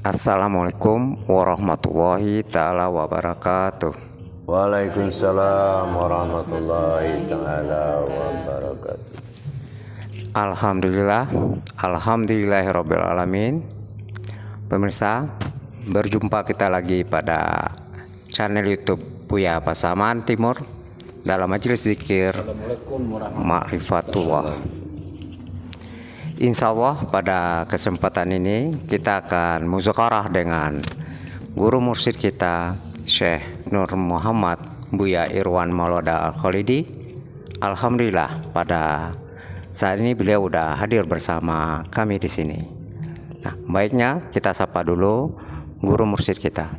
Assalamualaikum warahmatullahi ta'ala wabarakatuh. Waalaikumsalam warahmatullahi taala wabarakatuh. Alhamdulillahirabbil alamin. Pemirsa, berjumpa kita lagi pada channel YouTube Buya Pasaman Timur dalam majelis zikir Ma'rifatullah. Insya Allah pada kesempatan ini kita akan muzakarah dengan guru mursyid kita Syekh Nur Muhammad Buya Irwan Maulana Al-Khalidi. Alhamdulillah pada saat ini beliau sudah hadir bersama kami di sini. Nah, baiknya kita sapa dulu guru mursyid kita.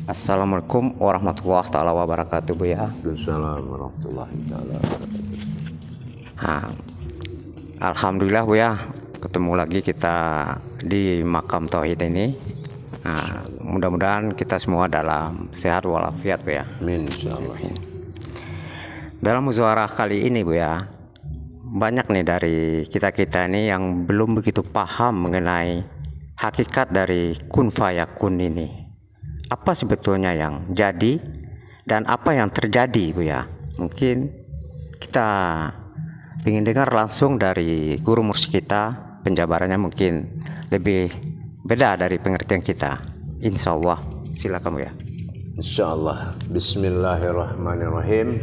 Assalamualaikum warahmatullahi taala wabarakatuh, Buya. Waalaikumsalam warahmatullahi taala wabarakatuh. Alhamdulillah, Buya, ketemu lagi kita di makam tauhid ini. Nah, mudah-mudahan kita semua dalam sehat walafiat, Buya. Amin insyaallah. Dalam musyawarah kali ini, Buya, banyak nih dari kita-kita ini yang belum begitu paham mengenai hakikat dari kun fayakun ini. Apa sebetulnya yang jadi dan apa yang terjadi, Buya? Mungkin kita ingin dengar langsung dari guru mursyid kita, penjabarannya mungkin lebih beda dari pengertian kita. Insya Allah, silakan, Buya. Insyaallah. Bismillahirrahmanirrahim.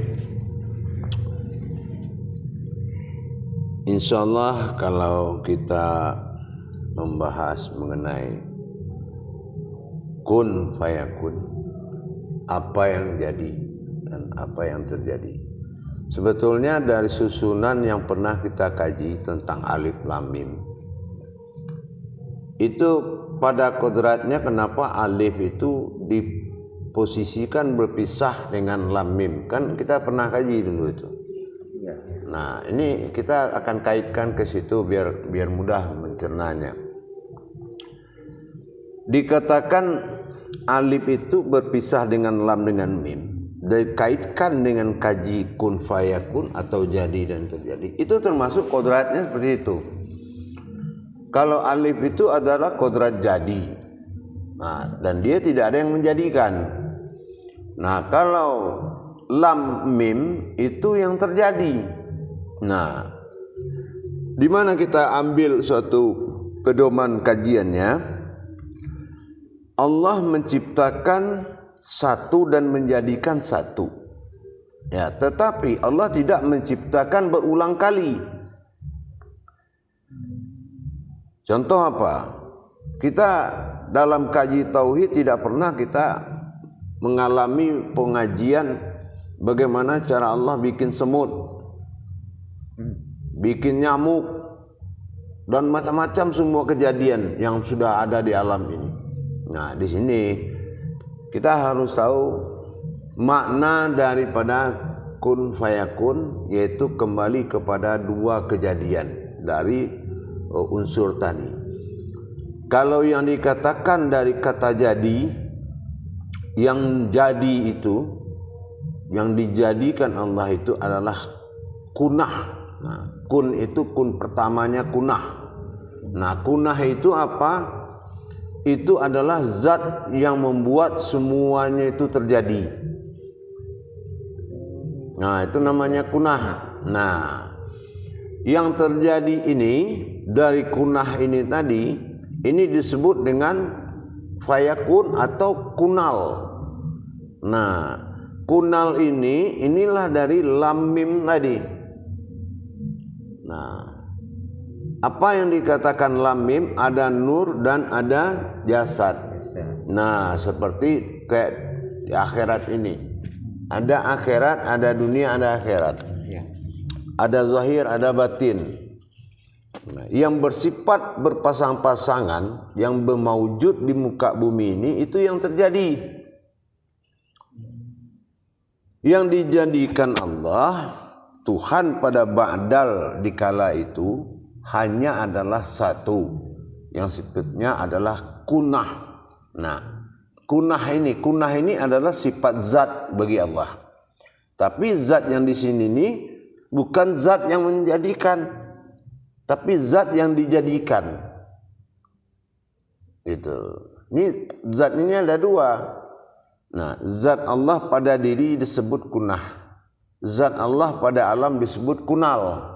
Insyaallah kalau kita membahas mengenai kun fayakun, apa yang jadi dan apa yang terjadi. Sebetulnya dari susunan yang pernah kita kaji tentang alif lam mim, itu pada kodratnya kenapa alif itu diposisikan berpisah dengan lam mim, kan kita pernah kaji dulu itu. Nah, ini kita akan kaitkan ke situ biar mudah mencernanya. Dikatakan alif itu berpisah dengan lam dengan mim, dikaitkan dengan kaji kun fayakun atau jadi dan terjadi, itu termasuk kodratnya seperti itu. Kalau alif itu adalah kodrat jadi, nah, dan dia tidak ada yang menjadikan. Nah, kalau lam mim itu yang terjadi. Nah, di mana kita ambil suatu pedoman kajiannya? Allah menciptakan satu dan menjadikan satu. Ya, tetapi Allah tidak menciptakan berulang kali. Contoh apa? Kita dalam kaji tauhid tidak pernah kita mengalami pengajian bagaimana cara Allah bikin semut, bikin nyamuk, dan macam-macam semua kejadian yang sudah ada di alam ini. Nah, di sini kita harus tahu makna daripada kun fayakun, yaitu kembali kepada dua kejadian dari unsur tadi. Kalau yang dikatakan dari kata jadi, yang jadi itu, yang dijadikan Allah itu adalah kunah. Nah, kun itu kun pertamanya kunah. Nah, kunah itu apa? Itu adalah zat yang membuat semuanya itu terjadi. Nah, itu namanya kunah. Nah, yang terjadi ini dari kunah ini tadi, ini disebut dengan fayakun atau kunal. Nah, kunal inilah dari lam mim tadi. Nah, apa yang dikatakan lam mim? Ada nur dan ada jasad. Nah, seperti kayak di akhirat ini. Ada akhirat, ada dunia, ada akhirat. Ada zahir, ada batin. Nah, yang bersifat berpasang-pasangan, yang bermaujud di muka bumi ini, itu yang terjadi. Yang dijadikan Allah, Tuhan pada ba'dal dikala itu hanya adalah satu, yang sifatnya adalah kunah. Nah, kunah ini adalah sifat zat bagi Allah. Tapi zat yang di sini ini bukan zat yang menjadikan, tapi zat yang dijadikan. Itu. Ini zat ini ada dua. Nah, zat Allah pada diri disebut kunah. Zat Allah pada alam disebut kunal.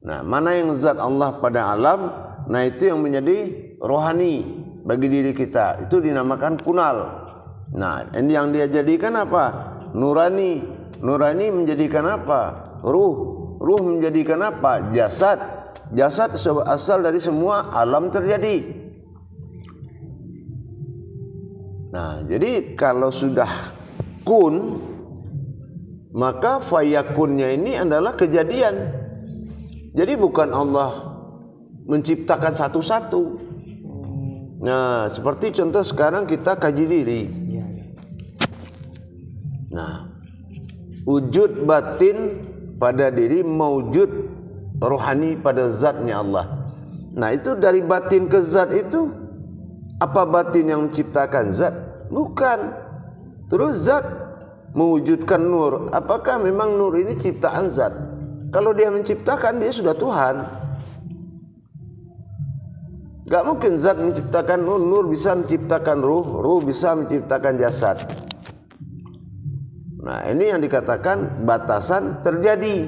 Nah, mana yang zat Allah pada alam? Nah, itu yang menjadi rohani bagi diri kita. Itu dinamakan kunal. Nah, ini yang dia jadikan apa? Nurani. Nurani menjadikan apa? Ruh. Ruh menjadikan apa? Jasad. Jasad asal dari semua alam terjadi. Nah, jadi kalau sudah kun, maka fayakunnya ini adalah kejadian. Jadi bukan Allah menciptakan satu-satu. Nah, seperti contoh sekarang kita kaji diri. Nah, wujud batin pada diri, mewujud rohani pada zatnya Allah. Nah, itu dari batin ke zat itu, apa batin yang menciptakan zat? Bukan. Terus zat mewujudkan nur. Apakah memang nur ini ciptaan zat? Kalau dia menciptakan, dia sudah Tuhan. Gak mungkin zat menciptakan nur. Nur bisa menciptakan ruh. Ruh bisa menciptakan jasad. Nah, ini yang dikatakan batasan terjadi.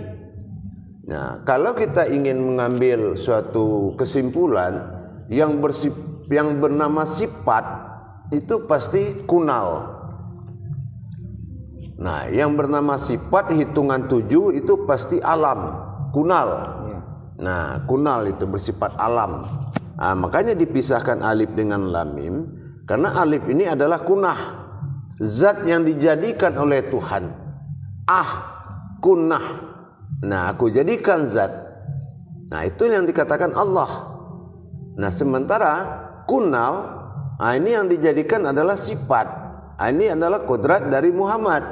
Nah, kalau kita ingin mengambil suatu kesimpulan yang bernama sifat, itu pasti kunal. Nah, yang bernama sifat hitungan 7 itu pasti alam, kunal. Nah, kunal itu bersifat alam. Nah, makanya dipisahkan alif dengan lam mim, karena alif ini adalah kunah, zat yang dijadikan oleh Tuhan. Kunah. Nah, aku jadikan zat. Nah, itu yang dikatakan Allah. Nah, sementara kunal, nah ini yang dijadikan adalah sifat. Nah, ini adalah kodrat dari Muhammad.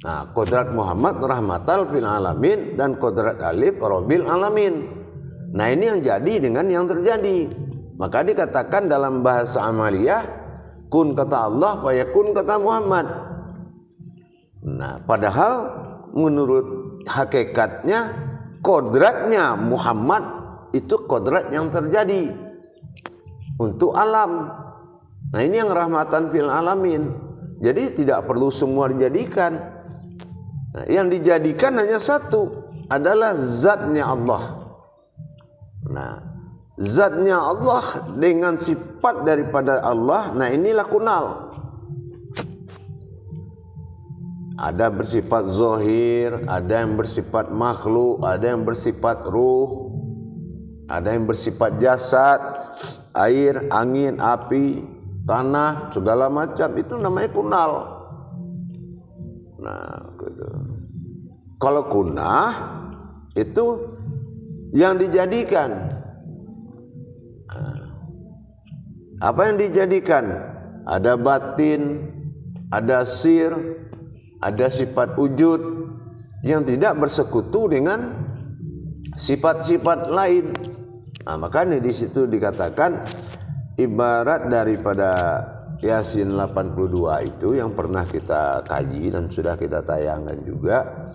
Nah, kodrat Muhammad rahmatal fil alamin dan kodrat alif rabbil alamin. Nah, ini yang jadi dengan yang terjadi. Maka dikatakan dalam bahasa amaliyah, kun kata Allah, fayakun kata Muhammad. Nah, padahal menurut hakikatnya kodratnya Muhammad itu kodrat yang terjadi untuk alam. Nah, ini yang rahmatan fil alamin. Jadi tidak perlu semua dijadikan. Nah, yang dijadikan hanya satu, adalah zatnya Allah. Nah, zatnya Allah dengan sifat daripada Allah. Nah, inilah kunal. Ada bersifat zohir, ada yang bersifat makhluk, ada yang bersifat ruh, ada yang bersifat jasad, air, angin, api, tanah, segala macam. Itu namanya kunal. Nah, gitu. Kalau kunah itu yang dijadikan. Apa yang dijadikan? Ada batin, ada sir, ada sifat wujud yang tidak bersekutu dengan sifat-sifat lain. Nah, makanya di situ dikatakan ibarat daripada Yasin 82 itu yang pernah kita kaji dan sudah kita tayangkan juga.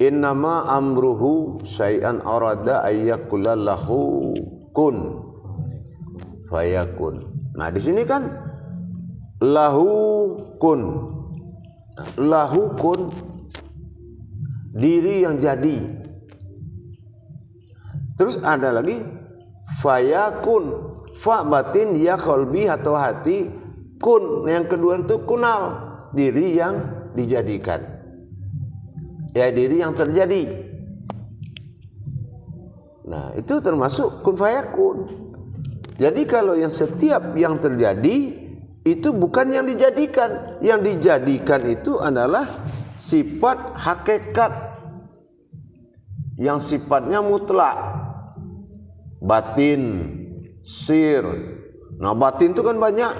Innama amruhu syai'an arada ayyakula lahu kun fayakun. Nah, di sini kan lahu kun. Lahu kun, diri yang jadi. Terus ada lagi fayakun, fa batin, ya qalbi atau hati, kun yang kedua itu kunal, diri yang dijadikan, ya diri yang terjadi. Nah, itu termasuk kun fayakun. Jadi kalau yang setiap yang terjadi itu bukan yang dijadikan. Yang dijadikan itu adalah sifat hakikat yang sifatnya mutlak. Batin, sir. Nah, batin itu kan banyak.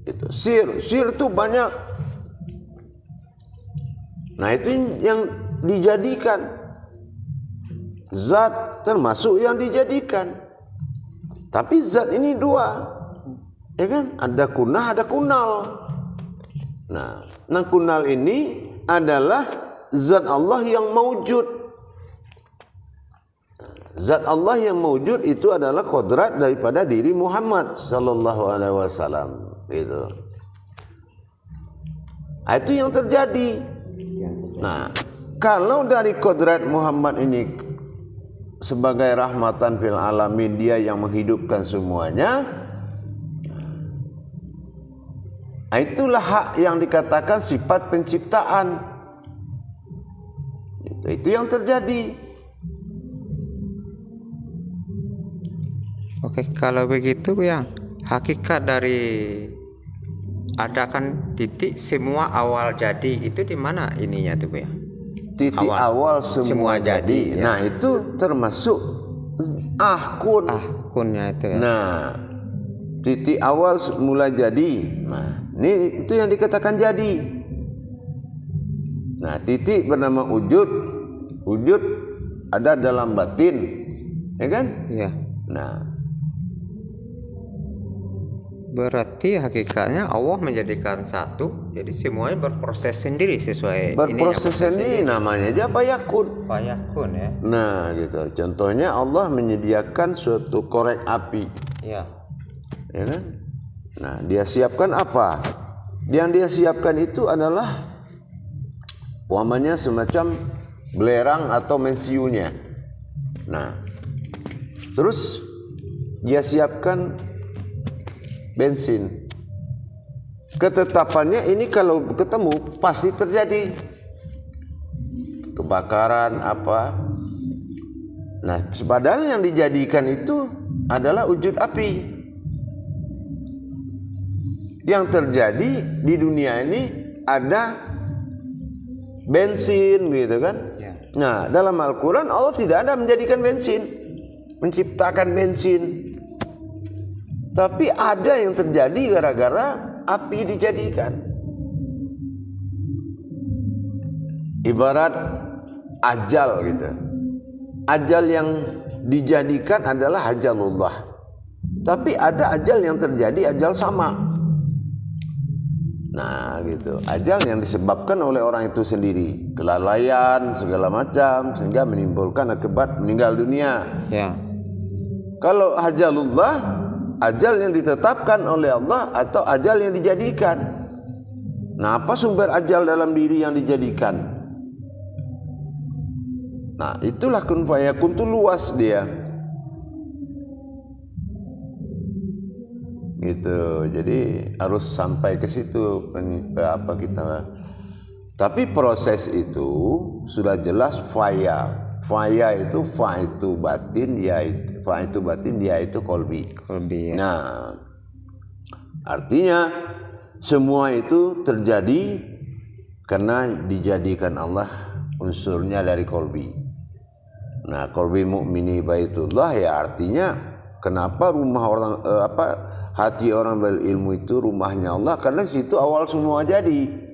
Itu sir itu banyak. Nah, itu yang dijadikan. Zat termasuk yang dijadikan. Tapi zat ini dua, ya kan? Ada kunah, ada kunal. Nah, kunal ini adalah zat Allah yang mewujud. Zat Allah yang mewujud itu adalah kodrat daripada diri Muhammad sallallahu alaihi wasallam gitu. Itu yang terjadi. Nah, kalau dari kodrat Muhammad ini sebagai rahmatan fil alamin, dia yang menghidupkan semuanya, itulah hak yang dikatakan sifat penciptaan. Itu yang terjadi. Oke, kalau begitu ya, hakikat dari adakan titik semua awal jadi itu di mana ininya tuh ya? Titik awal semua jadi. Ya. Nah, itu termasuk ahkun. Ahkunnya itu ya. Nah, titik awal mulai jadi. Nah, ini itu yang dikatakan jadi. Nah, titik bernama wujud. Wujud ada dalam batin, ya kan? Iya. Nah, berarti hakikatnya Allah menjadikan satu, jadi semuanya berproses sendiri sesuai berproses ini namanya aja fayakun. Fayakun ya. Nah, gitu. Contohnya Allah menyediakan suatu korek api. Iya. Ya kan? Nah, dia siapkan apa? Yang dia siapkan itu adalah umpamanya semacam belerang atau mensiunya. Nah, terus dia siapkan bensin. Ketetapannya ini kalau ketemu pasti terjadi kebakaran apa. Nah, padahal yang dijadikan itu adalah wujud api. Yang terjadi di dunia ini ada bensin gitu kan. Ya. Nah, dalam Al-Quran Allah tidak ada menjadikan bensin, menciptakan bensin. Tapi ada yang terjadi gara-gara api dijadikan. Ibarat ajal gitu. Ajal yang dijadikan adalah ajalullah. Tapi ada ajal yang terjadi ajal sama. Nah gitu, ajal yang disebabkan oleh orang itu sendiri, kelalaian segala macam sehingga menimbulkan akibat meninggal dunia. Ya. Kalau ajalullah, ajal yang ditetapkan oleh Allah atau ajal yang dijadikan. Nah, apa sumber ajal dalam diri yang dijadikan? Nah, itulah kun fayakun itu luas dia. Gitu. Jadi harus sampai ke situ apa kita. Tapi proses itu sudah jelas faya. Faya itu fa itu batin, ya itu fa itu batin, dia itu kolbi. Kolbi ya. Nah, artinya semua itu terjadi karena dijadikan Allah unsurnya dari kolbi. Nah, kolbi mukmini baitullah ya artinya kenapa rumah orang hati orang berilmu itu rumahnya Allah, karena situ awal semua jadi.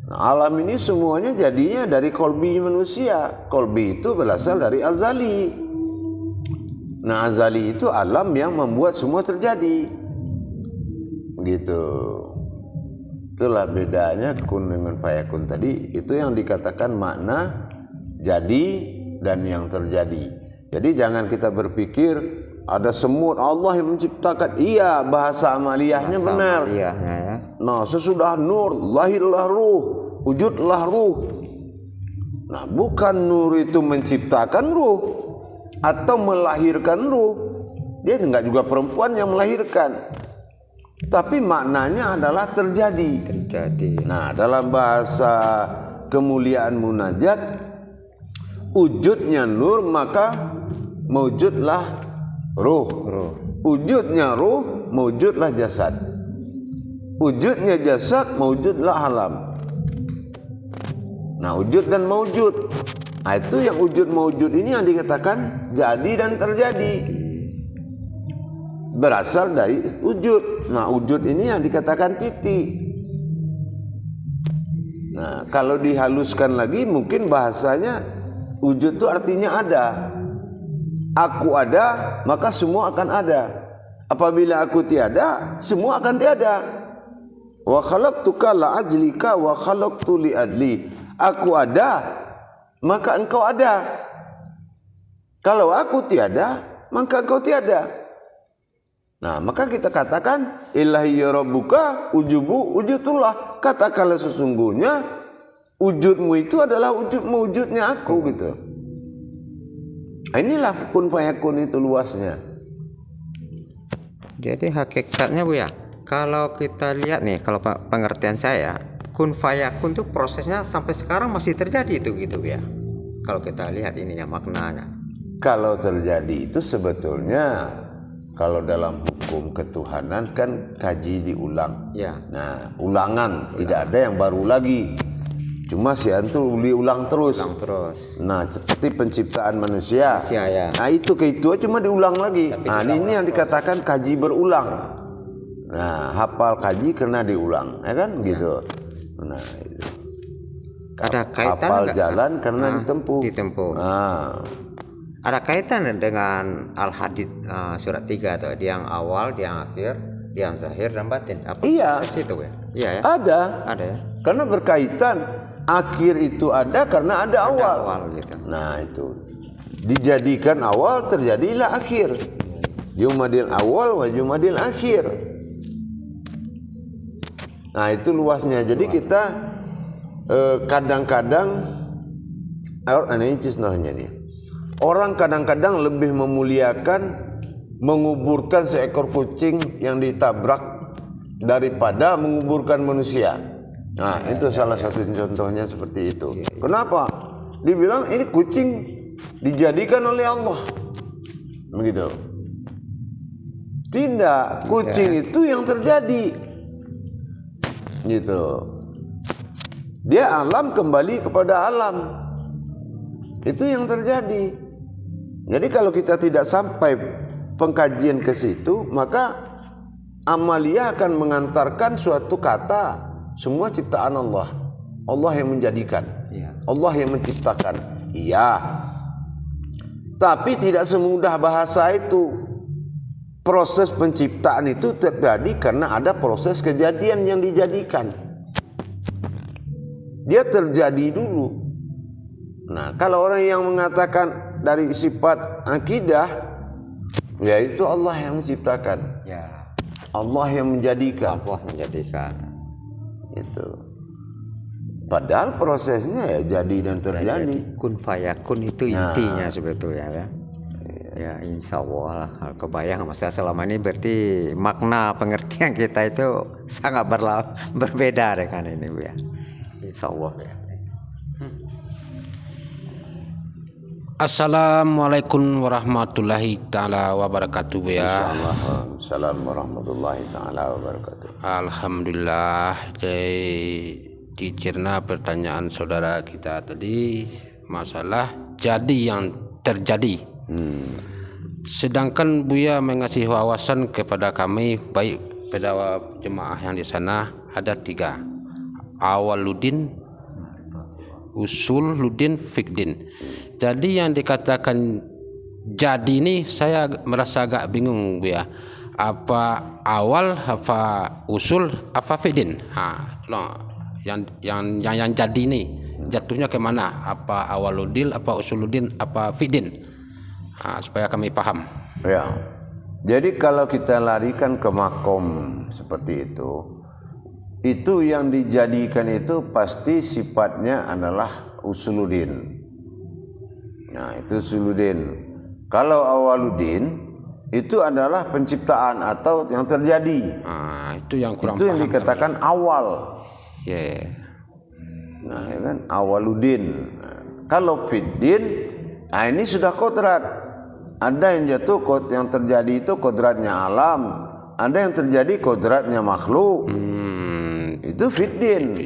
Nah, alam ini semuanya jadinya dari kolbi manusia. Kolbi itu berasal dari azali. Nah, azali itu alam yang membuat semua terjadi. Begitu. Itulah bedanya kun dengan fayakun tadi. Itu yang dikatakan makna jadi dan yang terjadi. Jadi jangan kita berpikir ada semut Allah yang menciptakan. Iya, bahasa amaliyahnya bahasa benar. Amaliyahnya ya. Nah, sesudah nur lahirlah ruh, wujudlah ruh. Nah, bukan nur itu menciptakan ruh atau melahirkan ruh. Dia enggak juga perempuan yang melahirkan. Tapi maknanya adalah terjadi. Terjadi. Nah, dalam bahasa kemuliaan munajat, wujudnya nur maka mewujudlah ruh. Wujudnya ruh, mewujudlah jasad. Wujudnya jasad, mewujudlah alam. Nah, wujud dan mewujud. Nah, itu yang wujud mewujud ini yang dikatakan jadi dan terjadi. Berasal dari wujud. Nah, wujud ini yang dikatakan titik. Nah, kalau dihaluskan lagi mungkin bahasanya wujud itu artinya ada. Aku ada, maka semua akan ada. Apabila aku tiada, semua akan tiada. Wa khalaqtuka la ajlika wa khalaqtu li adli. Aku ada, maka engkau ada. Kalau aku tiada, maka engkau tiada. Nah, maka kita katakan ilahi ya rabbuka ujubu wujudullah. Katakanlah sesungguhnya wujudmu itu adalah wujudnya aku gitu. Nah, inilah kun fayakun itu luasnya. Jadi hakikatnya Bu ya, kalau kita lihat nih, kalau pengertian saya, kun fayakun itu prosesnya sampai sekarang masih terjadi itu gitu Bu ya. Kalau kita lihat ininya maknanya. Kalau terjadi itu sebetulnya kalau dalam hukum ketuhanan kan kaji diulang. Ya. Nah, ulangan, tidak ada yang baru lagi. Cuma si antu diulang terus. Ulang terus. Nah, seperti penciptaan manusia. Ya. Nah, itu cuma diulang lagi. Tapi nah, ini yang dikatakan kaji berulang. Nah, hafal kaji karena diulang, ya kan gitu. Nah, itu. Ada kaitan Hafal enggak? jalan karena ditempuh. Nah, Ada kaitan dengan Al-Hadid surat 3 atau di yang awal, di yang akhir, di yang zahir dan batin. Apa iya. Itu ya? Iya ya. Ada ya. karena berkaitan. Akhir itu ada karena ada awal. Gitu. Nah, itu dijadikan awal, terjadilah akhir. Jumadil awal wa jumadil akhir. Nah, itu luasnya. Jadi kita kadang-kadang ini contohnya nih. Orang kadang-kadang lebih memuliakan menguburkan seekor kucing yang ditabrak daripada menguburkan manusia. Nah, itu salah satu contohnya seperti itu. Kenapa? Dibilang ini kucing dijadikan oleh Allah. Begitu. Tidak, kucing itu yang terjadi. Gitu. Dia alam kembali kepada alam. Itu yang terjadi. Jadi kalau kita tidak sampai pengkajian ke situ, maka amalia akan mengantarkan suatu kata semua ciptaan Allah. Allah yang menjadikan. Ya. Allah yang menciptakan. Iya. Tapi tidak semudah bahasa itu. Proses penciptaan itu terjadi karena ada proses kejadian yang dijadikan. Dia terjadi dulu. Nah, kalau orang yang mengatakan dari sifat akidah, yaitu Allah yang menciptakan. Ya. Allah yang menjadikan. Allah menjadikan. Itu. Padahal prosesnya ya jadi dan terjadi. Jadi, kun fayakun itu intinya sebetulnya ya. Ya, insya Allah lah. Kalau kebayang masa selama ini berarti makna pengertian kita itu sangat berbeda dengan ini Bu ya. Insya Allah ya. Assalamualaikum warahmatullahi ta'ala wabarakatuh Bu ya. Assalamualaikum warahmatullahi ta'ala wabarakatuh. Alhamdulillah. Dicerna pertanyaan saudara kita tadi masalah jadi yang terjadi. Sedangkan Buya mengasih wawasan kepada kami baik pada jemaah yang di sana ada 3. Awaludin, usuluddin, fikdin. Jadi yang dikatakan jadi ini saya merasa agak bingung Bu ya. Apa awal, apa usul, apa fikdin? Yang jadi ini jatuhnya ke mana? Apa awaludin, apa usuluddin, apa fikdin? Supaya kami paham. Ya. Jadi kalau kita larikan ke makom seperti itu yang dijadikan itu pasti sifatnya adalah usuluddin. Nah, itu usuluddin. Kalau awaludin itu adalah penciptaan atau yang terjadi. Itu yang kurang itu yang paham dikatakan kami. Awal. Yeah. Nah, ya kan awaludin. Kalau fiddin, nah ini sudah kodrat. Ada yang jatuh yang terjadi itu kodratnya alam. Ada yang terjadi kodratnya makhluk. Itu fiddin.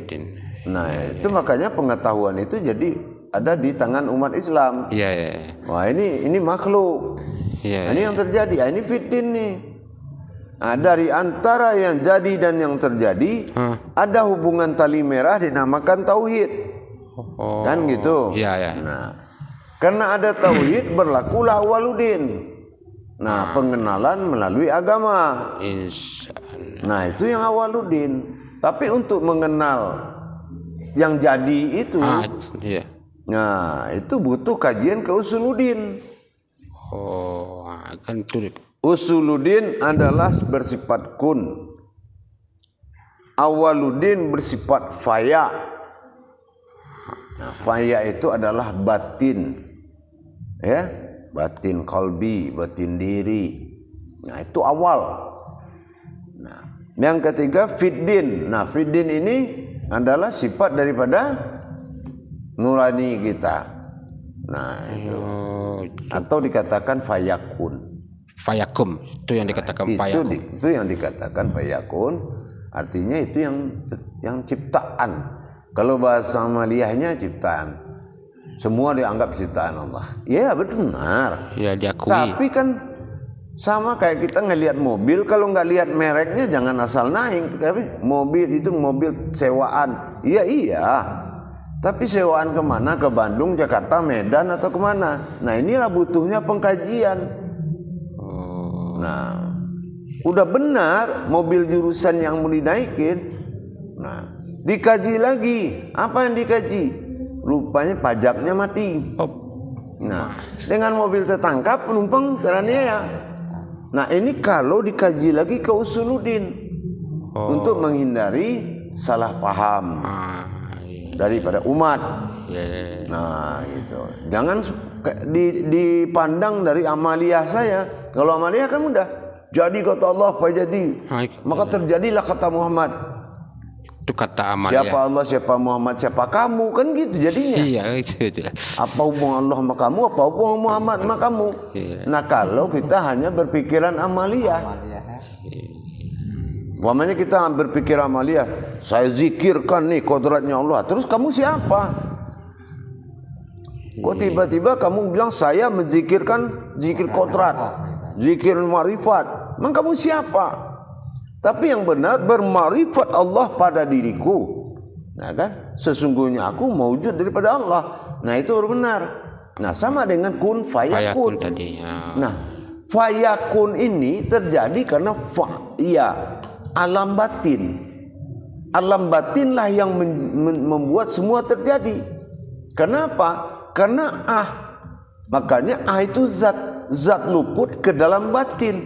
Nah, itu makanya pengetahuan itu jadi ada di tangan umat Islam. Yeah. Wah, ini makhluk. Yeah. Ini yang terjadi. Ini fiddin nih. Nah, dari antara yang jadi dan yang terjadi ada hubungan tali merah dinamakan tauhid. Kan gitu. Iya. Nah, karena ada tauhid berlakulah awaludin. Nah, pengenalan melalui agama. Nah, itu yang awaludin. Tapi untuk mengenal yang jadi itu, iya. nah itu butuh kajian ke usuluddin. Oh, kan itu. Usuluddin adalah bersifat kun. Awaluddin bersifat faya. Nah, faya itu adalah batin. Ya, batin qalbi, batin diri. Nah, itu awal. Nah, yang ketiga fiddin. Nah, fiddin ini adalah sifat daripada nurani kita. Nah, itu. Atau dikatakan fayakun. Fayakum itu yang dikatakan fayakum. Itu yang dikatakan fayakun. Artinya itu yang ciptaan. Kalau bahasa amaliyahnya ciptaan. Semua dianggap ciptaan Allah. Ya benar. Ya diakui. Tapi kan sama kayak kita ngelihat mobil, kalau nggak lihat mereknya jangan asal naik. Tapi mobil itu mobil sewaan. Iya. Tapi sewaan kemana? Ke Bandung, Jakarta, Medan atau kemana? Nah inilah butuhnya pengkajian. Nah, udah benar mobil jurusan yang mau dinaikin. Nah, dikaji lagi. Apa yang dikaji? Rupanya pajaknya mati. Nah, dengan mobil tertangkap penumpang teraniaya. Nah, ini kalau dikaji lagi ke usuluddin untuk menghindari salah paham daripada umat. Nah, gitu. Jangan dipandang dari amaliyah saya. Kalau amaliyah kan mudah. Jadi kata Allah, apa jadi? Maka terjadilah kata Muhammad. Itu kata amaliyah. Siapa Allah, siapa Muhammad, siapa kamu, kan gitu jadinya. Iya, itu. Apa hubungan Allah sama kamu, apa hubungan Muhammad sama kamu? Nah, kalau kita hanya berpikiran amaliyah. Umpamanya kita berpikir amaliyah, saya zikirkan nih kodratnya Allah. Terus kamu siapa? Kok tiba-tiba kamu bilang saya menzikirkan zikir kodrat, zikir marifat? Memang kamu siapa? Tapi yang benar bermarifat Allah pada diriku. Nah kan, sesungguhnya aku maujud daripada Allah. Nah itu benar. Nah sama dengan kun fayakun tadi. Nah fayakun ini terjadi karena alam batin. Alam batinlah yang membuat semua terjadi. Kenapa? Karena makanya itu zat luput ke dalam batin.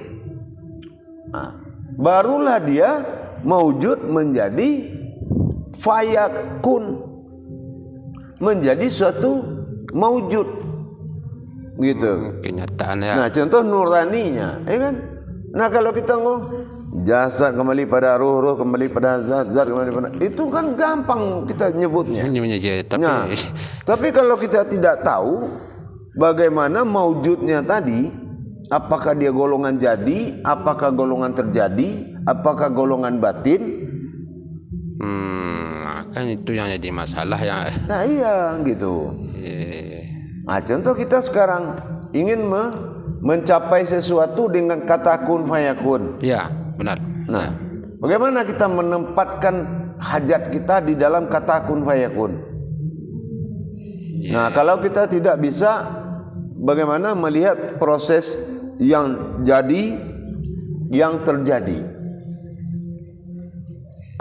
Nah, barulah dia maujud menjadi fayakun, menjadi suatu maujud gitu. Kenyataannya. Nah contoh nuraninya, ya kan? Nah kalau kita ngomong jasad kembali pada ruh kembali pada zat kembali pada, itu kan gampang kita nyebutnya. Tapi kalau kita tidak tahu bagaimana maujudnya tadi, apakah dia golongan jadi, apakah golongan terjadi, apakah golongan batin, kan itu yang jadi masalah ya. Nah iya gitu. Nah contoh kita sekarang ingin mencapai sesuatu dengan kata kun fayakun. Ya benar. Nah bagaimana kita menempatkan hajat kita di dalam kata kun fayakun? Nah kalau kita tidak bisa, bagaimana melihat proses yang jadi, yang terjadi?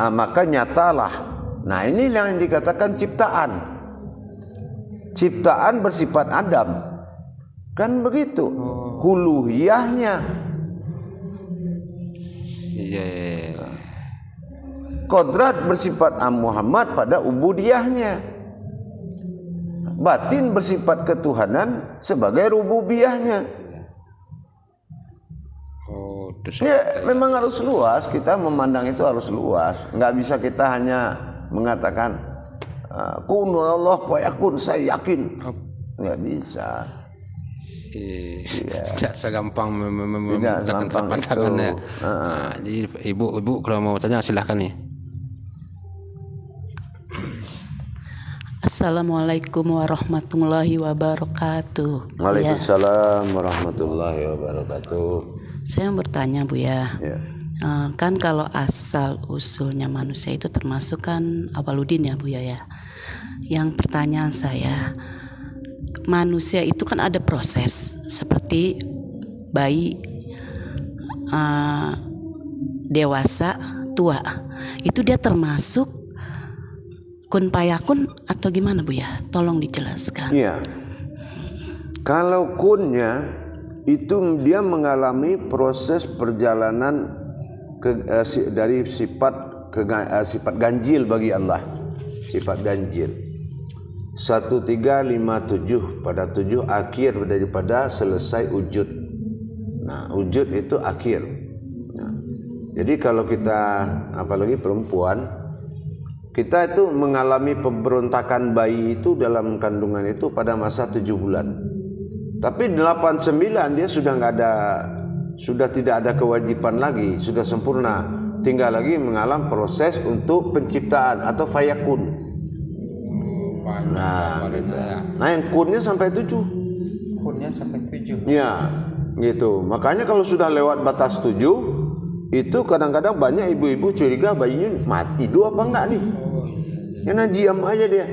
Maka nyatalah. Nah ini yang dikatakan ciptaan. Ciptaan bersifat Adam, kan begitu. Huluhiyahnya. Kodrat bersifat Muhammad pada ubudiyahnya. Batin bersifat ketuhanan sebagai rububiyahnya. Ya memang harus luas, kita memandang itu harus luas. Nggak bisa kita hanya mengatakan kun Allah fayakun, saya yakin. Nggak bisa. Tidak segampang menggunakan telapak tangannya. Jadi ibu kalau mau tanya silahkan nih. Assalamualaikum warahmatullahi wabarakatuh. Waalaikumsalam warahmatullahi wabarakatuh. Saya bertanya Bu ya. Kan kalau asal usulnya manusia itu termasuk kan awaluddin ya Bu ya. Yang pertanyaan saya, manusia itu kan ada proses seperti bayi, dewasa, tua. Itu dia termasuk kun fayakun atau gimana Bu ya? Tolong dijelaskan. Iya. Kalau kunnya itu dia mengalami proses perjalanan dari sifat ganjil bagi Allah, sifat ganjil. 1357 pada 7 akhir daripada selesai wujud. Nah, wujud itu akhir. Nah, jadi kalau kita apalagi perempuan, kita itu mengalami pemberontakan bayi itu dalam kandungan itu pada masa 7 bulan. Tapi 89 dia sudah tidak ada kewajiban lagi, sudah sempurna. Tinggal lagi mengalami proses untuk penciptaan atau fayakun. Nah, gitu. Nah yang kunnya sampai 7. Kunnya sampai 7. Ya, gitu. Makanya kalau sudah lewat batas 7, itu kadang-kadang banyak ibu-ibu curiga bayinya mati hidup apa enggak nih. Karena diam aja dia.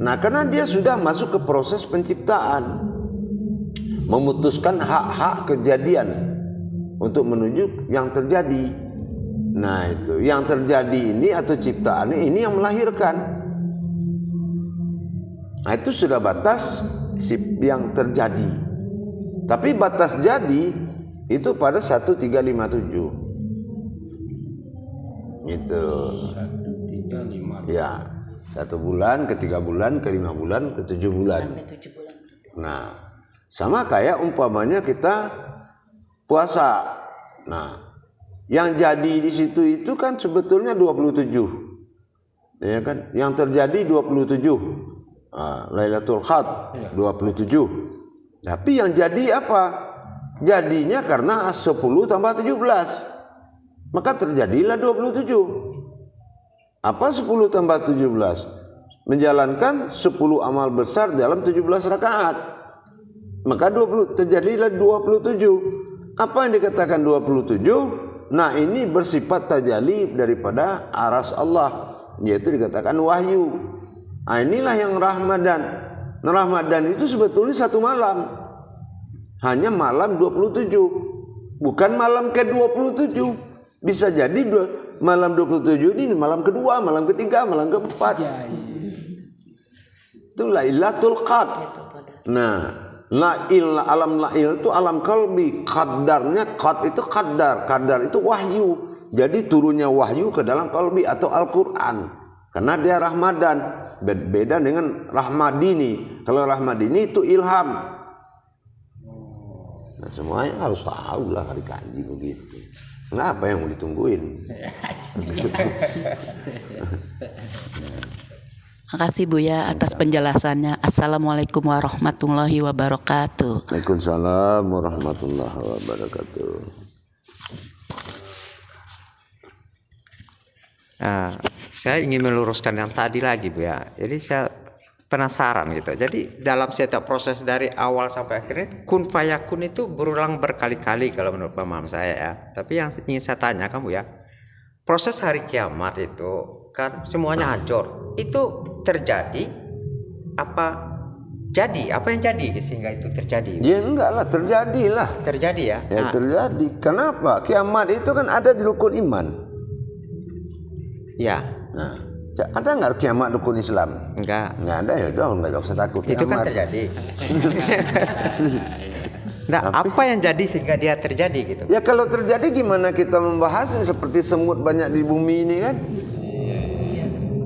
Nah, karena dia sudah masuk ke proses penciptaan, memutuskan hak-hak kejadian untuk menuju yang terjadi. Nah, itu yang terjadi ini atau ciptaan ini yang melahirkan. Nah, itu sudah batas yang terjadi. Tapi batas jadi itu pada 1357. Gitu. 1357. Ya, 1 bulan, ke 3 bulan, ke 5 bulan, ke 7 bulan. Sampai 7 bulan. Nah, sama kayak umpamanya kita puasa. Nah, yang jadi di situ itu kan sebetulnya 27. Ya kan? Yang terjadi 27. Lailatul Qadar 27. Tapi yang jadi apa? Jadinya karena 10 tambah 17. Maka terjadilah 27. Apa 10 tambah 17? Menjalankan 10 amal besar dalam 17 rakaat. Maka terjadilah 27. Apa yang dikatakan 27? Nah, ini bersifat tajalli daripada aras Allah, yaitu dikatakan wahyu. Nah, inilah yang Ramadan. Nah, Ramadan itu sebetulnya 1 malam. Hanya malam 27. Bukan malam ke-27. Bisa jadi malam 27 ini malam kedua, malam ketiga, malam keempat. Itu Lailatul Qadar. Nah, alam lail itu alam kalbi. Qadarnya, qad itu qadar. Qadar itu wahyu. Jadi turunnya wahyu ke dalam kalbi atau Al-Quran. Karena dia Ramadan. Beda dengan Rahmadini. Kalau Rahmadini itu ilham. Nah, semuanya harus tahu lah hari kaji begitu. Kenapa yang mau ditungguin? Makasih Buya atas penjelasannya. Assalamualaikum warahmatullahi wabarakatuh. Waalaikumsalam warahmatullahi wabarakatuh. Saya ingin meluruskan yang tadi lagi Bu ya. Jadi saya penasaran gitu. Jadi dalam setiap proses dari awal sampai akhirnya kun fayakun itu berulang berkali-kali kalau menurut pemahaman saya ya. Tapi yang ingin saya tanyakan Bu ya, proses hari kiamat itu kan semuanya hancur. Itu terjadi apa? Jadi apa yang jadi sehingga itu terjadi? Ya enggak lah, terjadilah. Terjadi ya? Ya terjadi. Kenapa? Kiamat itu kan ada di rukun iman. Ya. Nah, ada nggak kiamat rukun Islam? Enggak. Nggak ada, ya udah nggak usah takut. Itu kiamat. kan terjadi. Nah, apa yang jadi sehingga dia terjadi gitu? Ya kalau terjadi gimana kita membahasnya, seperti semut banyak di bumi ini kan?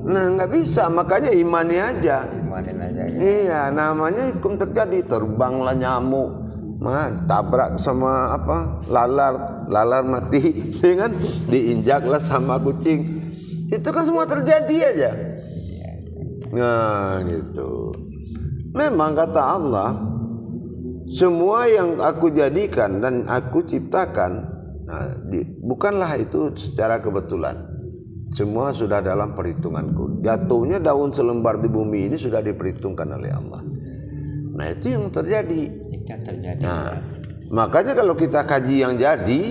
Nah nggak bisa, makanya imani aja. Imanin aja. Gitu. Iya, namanya hukum terjadi. Terbanglah nyamuk, tabrak sama apa? Lalar mati, kan? Diinjaklah sama kucing. Itu kan semua terjadi aja. Nah gitu. Memang kata Allah, semua yang aku jadikan dan aku ciptakan, bukanlah itu secara kebetulan. Semua sudah dalam perhitunganku. Jatuhnya daun selembar di bumi ini sudah diperhitungkan oleh Allah. Nah itu yang terjadi. Nah, makanya kalau kita kaji yang jadi,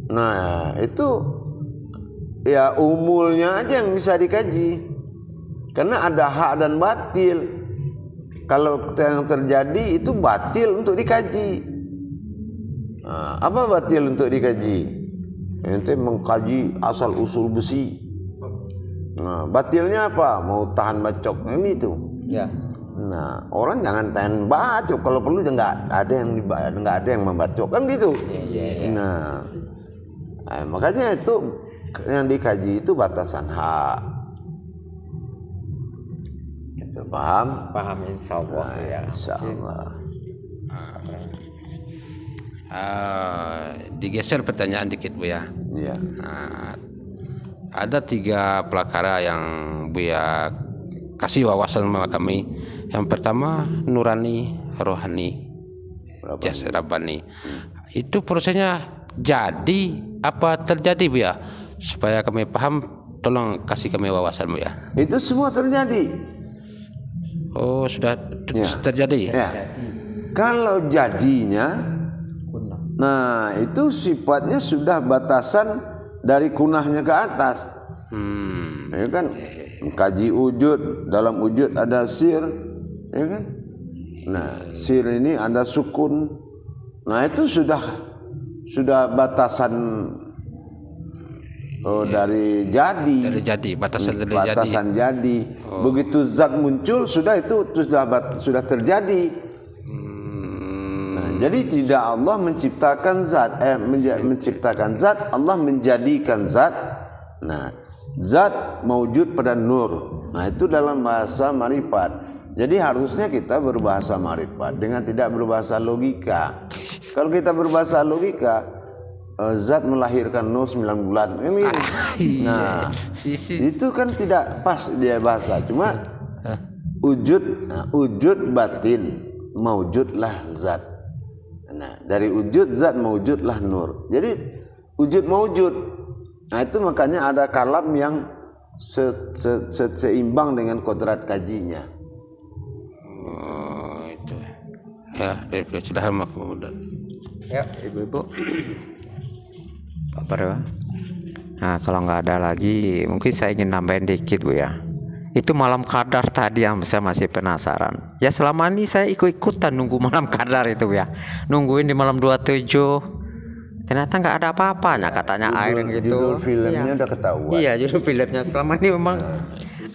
nah itu ya umulnya aja yang bisa dikaji. Karena ada hak dan batil. Kalau yang terjadi itu batil untuk dikaji. Nah, apa batil untuk dikaji? Ente mengkaji asal usul besi. Nah, batilnya apa? Mau tahan bacok ini tuh. Ya. Nah, orang jangan bacok, kalau perlu nggak ada yang dibayar, nggak ada yang membacok kan gitu. Nah, makanya itu yang dikaji itu batasan hak. Itu paham? Paham insyaallah ya. Insyaallah. Digeser pertanyaan dikit Buya. Iya. Ada 3 pelakara yang Buya kasih wawasan sama kami. Yang pertama nurani, rohani, jas rabbani. Itu prosesnya jadi apa terjadi Buya? Supaya kami paham, tolong kasih kami wawasan Buya. Itu semua terjadi. Oh sudah terjadi. Ya. Kalau jadinya, nah itu sifatnya sudah batasan dari kunahnya ke atas. Ya kan? Kaji wujud, dalam wujud ada sir, ya kan? Nah, sir ini ada sukun. Nah, itu sudah batasan dari jadi. Dari jadi, batasan dari batasan jadi. Begitu zat muncul sudah sudah terjadi. Nah, jadi tidak Allah menciptakan zat, menciptakan zat, Allah menjadikan zat. Nah, zat mewujud pada nur. Nah, itu dalam bahasa marifat. Jadi harusnya kita berbahasa marifat dengan tidak berbahasa logika. Kalau kita berbahasa logika, zat melahirkan nur 9 bulan. Nah, itu kan tidak pas dia bahasa. Cuma wujud batin mewujudlah zat. Nah, dari wujud zat mewujudlah nur. Jadi wujud mewujud. Nah, itu makanya ada kalam yang seimbang dengan kodrat kajinya. Itu. Ya, sudah kemudian. Ya, ibu-ibu. Apa ya? Nah, kalau nggak ada lagi, mungkin saya ingin nambahin dikit Bu ya. Itu malam qadar tadi yang saya masih penasaran. Ya selama ini saya ikut-ikutan nunggu malam qadar itu ya. Nungguin di malam 27. Ternyata nggak ada apa-apanya katanya air gitu. Judul filmnya udah ketahuan. Iya, judul filmnya selama ini memang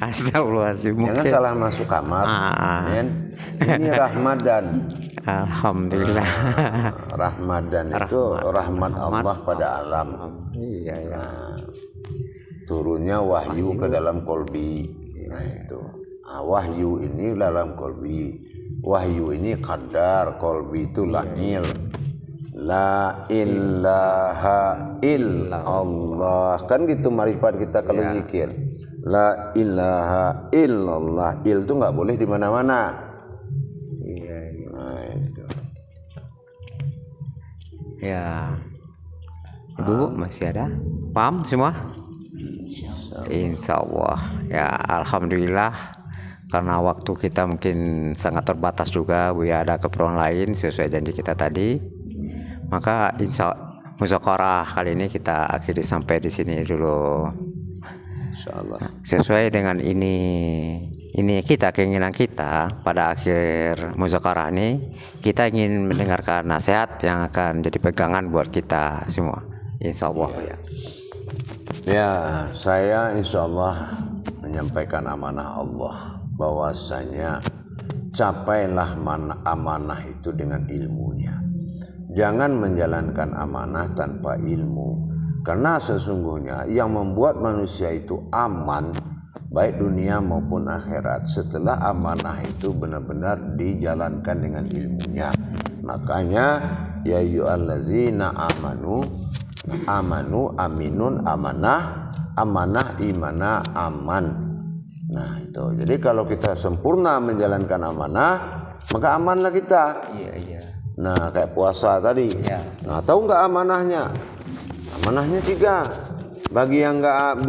astagfirullahaladzim. Jangan salah masuk kamar. Ini Ramadan. Alhamdulillah. Ramadan itu rahmat Allah pada alam. Iya ya. Turunnya wahyu ke dalam kolbi. Nah itu. Wahyu ini dalam kolbi. Wahyu ini qadar, kolbi itu lahil. La ilaha illallah. Kan gitu marifat kita kalau zikir. La ilaha illallah. Il itu nggak boleh di mana-mana. Iya. Nah itu. Ya. Ibu masih ada? Paham semua? Insya Allah. Ya alhamdulillah. Karena waktu kita mungkin sangat terbatas juga, Bu ya, ada keperluan lain sesuai janji kita tadi. Maka insya muzakarah kali ini kita akhiri sampai di sini dulu. Insyaallah. Sesuai dengan ini kita, keinginan kita pada akhir muzakarah ini, kita ingin mendengarkan nasihat yang akan jadi pegangan buat kita semua. Insya Allah ya. Ya, saya insya Allah menyampaikan amanah Allah bahwasanya capailah amanah itu dengan ilmunya. Jangan menjalankan amanah tanpa ilmu, karena sesungguhnya yang membuat manusia itu aman baik dunia maupun akhirat setelah amanah itu benar-benar dijalankan dengan ilmunya. Makanya ya ayyuhallazina amanu aminun amanah imana aman. Nah itu. Jadi kalau kita sempurna menjalankan amanah, maka amanlah kita. Iya. Nah kayak puasa tadi. Ya. Nah tahu nggak amanahnya? Amanahnya 3. Bagi yang nggak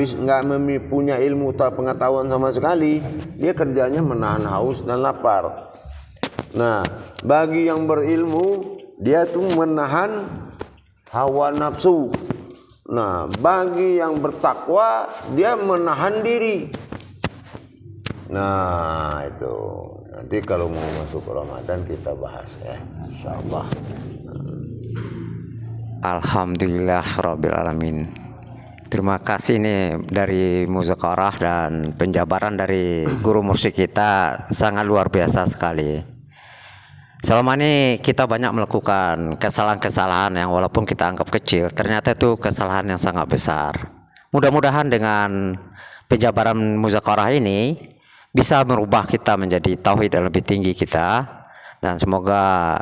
punya ilmu atau pengetahuan sama sekali, dia kerjanya menahan haus dan lapar. Nah bagi yang berilmu, dia tuh menahan hawa nafsu. Nah bagi yang bertakwa, dia menahan diri. Nah itu. Nanti kalau mau masuk Ramadan kita bahas ya, insyaallah. Alhamdulillah Rabbil Alamin. Terima kasih nih dari muzakarah dan penjabaran dari guru mursyid kita sangat luar biasa sekali. Selama ini kita banyak melakukan kesalahan-kesalahan yang walaupun kita anggap kecil, ternyata itu kesalahan yang sangat besar. Mudah-mudahan dengan penjabaran muzakarah ini bisa merubah kita menjadi tauhid yang lebih tinggi kita, dan semoga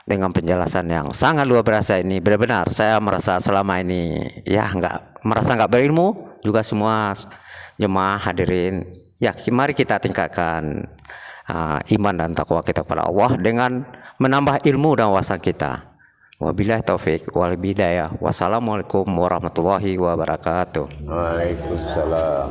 dengan penjelasan yang sangat luar biasa ini benar-benar saya merasa selama ini ya nggak berilmu juga. Semua jemaah hadirin ya, mari kita tingkatkan iman dan takwa kita kepada Allah dengan menambah ilmu dan wawasan kita. Wabillahi taufik wal hidayah. Wassalamualaikum warahmatullahi wabarakatuh. Waalaikumsalam.